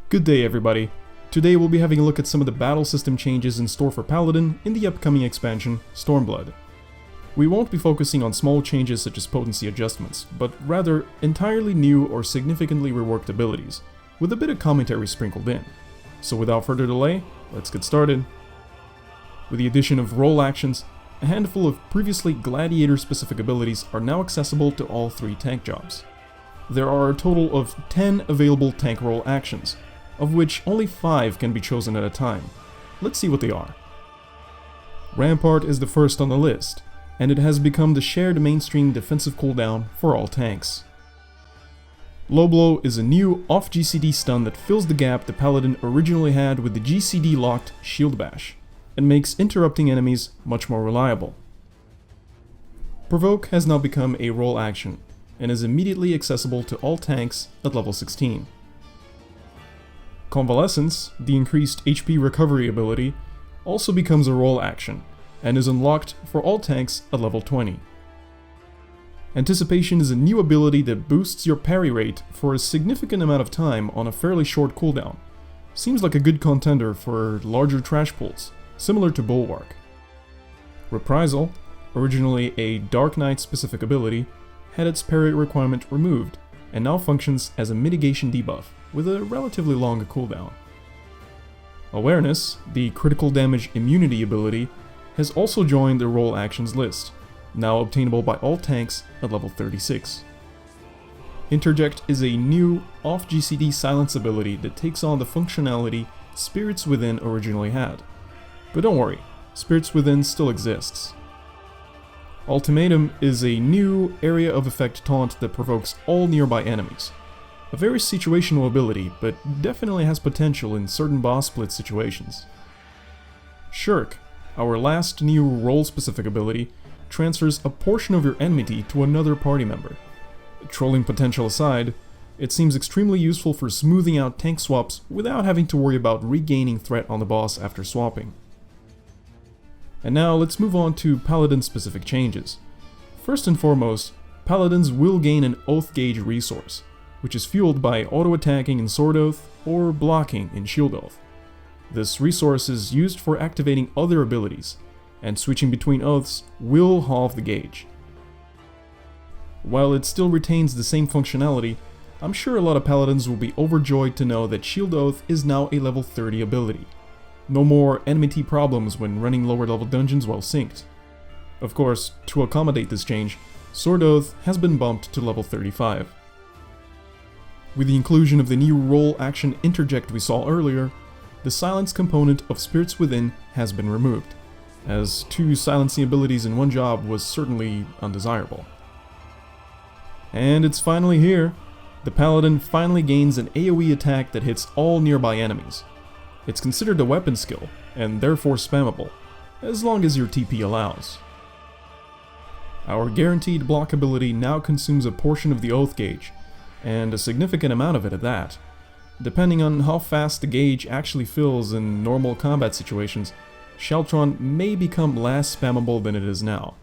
Good day everybody. Today we'll be having a look at some of the battle system changes in store for Paladin in the upcoming expansion, Stormblood. We won't be focusing on small changes such as potency adjustments, but rather entirely new or significantly reworked abilities, with a bit of commentary sprinkled in. So without further delay, let's get started. With the addition of role actions, a handful of previously gladiator-specific abilities are now accessible to all 3 tank jobs. There are a total of 10 available tank role actions, of which only 5 can be chosen at a time. Let's see what they are. Rampart is the first on the list, and it has become the shared mainstream defensive cooldown for all tanks. Low Blow is a new off-GCD stun that fills the gap the Paladin originally had with the GCD-locked Shield Bash, and makes interrupting enemies much more reliable. Provoke has now become a role action, and is immediately accessible to all tanks at level 16. Convalescence, the increased HP recovery ability, also becomes a role action, and is unlocked for all tanks at level 20. Anticipation is a new ability that boosts your parry rate for a significant amount of time on a fairly short cooldown. Seems like a good contender for larger trash pulls, similar to Bulwark. Reprisal, originally a Dark Knight specific ability, had its parry requirement removed, and now functions as a mitigation debuff with a relatively long cooldown. Awareness, the critical damage immunity ability, has also joined the role actions list, now obtainable by all tanks at level 36. Interject is a new off-GCD silence ability that takes on the functionality Spirits Within originally had. But don't worry, Spirits Within still exists. Ultimatum is a new area of effect taunt that provokes all nearby enemies. A very situational ability, but definitely has potential in certain boss split situations. Shirk, our last new role-specific ability, transfers a portion of your enmity to another party member. Trolling potential aside, it seems extremely useful for smoothing out tank swaps without having to worry about regaining threat on the boss after swapping. And now let's move on to Paladin-specific changes. First and foremost, Paladins will gain an Oath Gauge resource, which is fueled by auto-attacking in Sword Oath or blocking in Shield Oath. This resource is used for activating other abilities, and switching between oaths will halve the gauge. While it still retains the same functionality, I'm sure a lot of Paladins will be overjoyed to know that Shield Oath is now a level 30 ability. No more enmity problems when running lower level dungeons while synced. Of course, to accommodate this change, Sword Oath has been bumped to level 35. With the inclusion of the new role action Interject we saw earlier, the silence component of Spirits Within has been removed, as 2 silencing abilities in one job was certainly undesirable. And it's finally here. The Paladin finally gains an AoE attack that hits all nearby enemies. It's considered a weapon skill, and therefore spammable, as long as your TP allows. Our guaranteed block ability now consumes a portion of the Oath Gauge, and a significant amount of it at that. Depending on how fast the gauge actually fills in normal combat situations, Sheltron may become less spammable than it is now.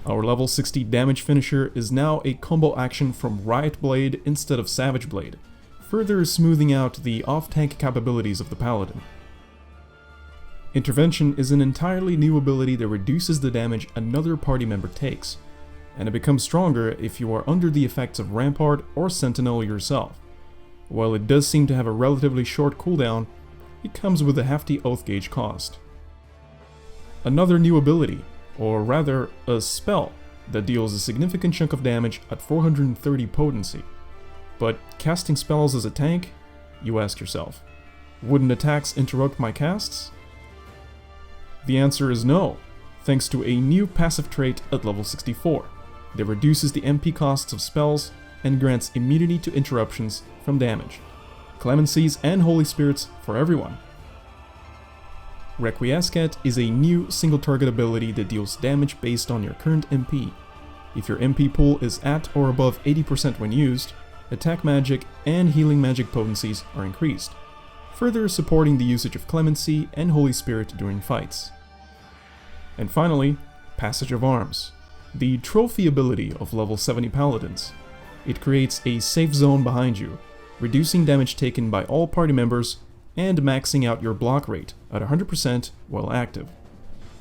Our level 60 damage finisher is now a combo action from Riot Blade instead of Savage Blade, further smoothing out the off-tank capabilities of the Paladin. Intervention is an entirely new ability that reduces the damage another party member takes, and it becomes stronger if you are under the effects of Rampart or Sentinel yourself. While it does seem to have a relatively short cooldown, it comes with a hefty Oath Gauge cost. Another new ability, or rather a spell, that deals a significant chunk of damage at 430 potency. But casting spells as a tank? You ask yourself. Wouldn't attacks interrupt my casts? The answer is no, thanks to a new passive trait at level 64 that reduces the MP costs of spells and grants immunity to interruptions from damage. Clemencies and Holy Spirits for everyone. Requiescat is a new single target ability that deals damage based on your current MP. If your MP pool is at or above 80% when used, attack magic and healing magic potencies are increased, further supporting the usage of Clemency and Holy Spirit during fights. And finally, Passage of Arms, the trophy ability of level 70 Paladins. It creates a safe zone behind you, reducing damage taken by all party members, and maxing out your block rate at 100% while active.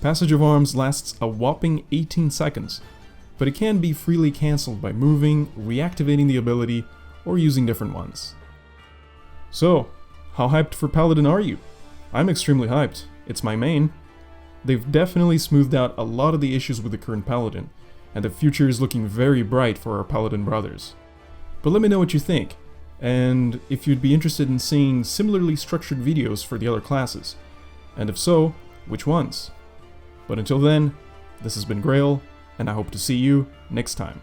Passage of Arms lasts a whopping 18 seconds, but it can be freely cancelled by moving, reactivating the ability, or using different ones. So, how hyped for Paladin are you? I'm extremely hyped. It's my main. They've definitely smoothed out a lot of the issues with the current Paladin, and the future is looking very bright for our Paladin brothers. But let me know what you think, and if you'd be interested in seeing similarly structured videos for the other classes, and if so, which ones? But until then, this has been Grail, and I hope to see you next time.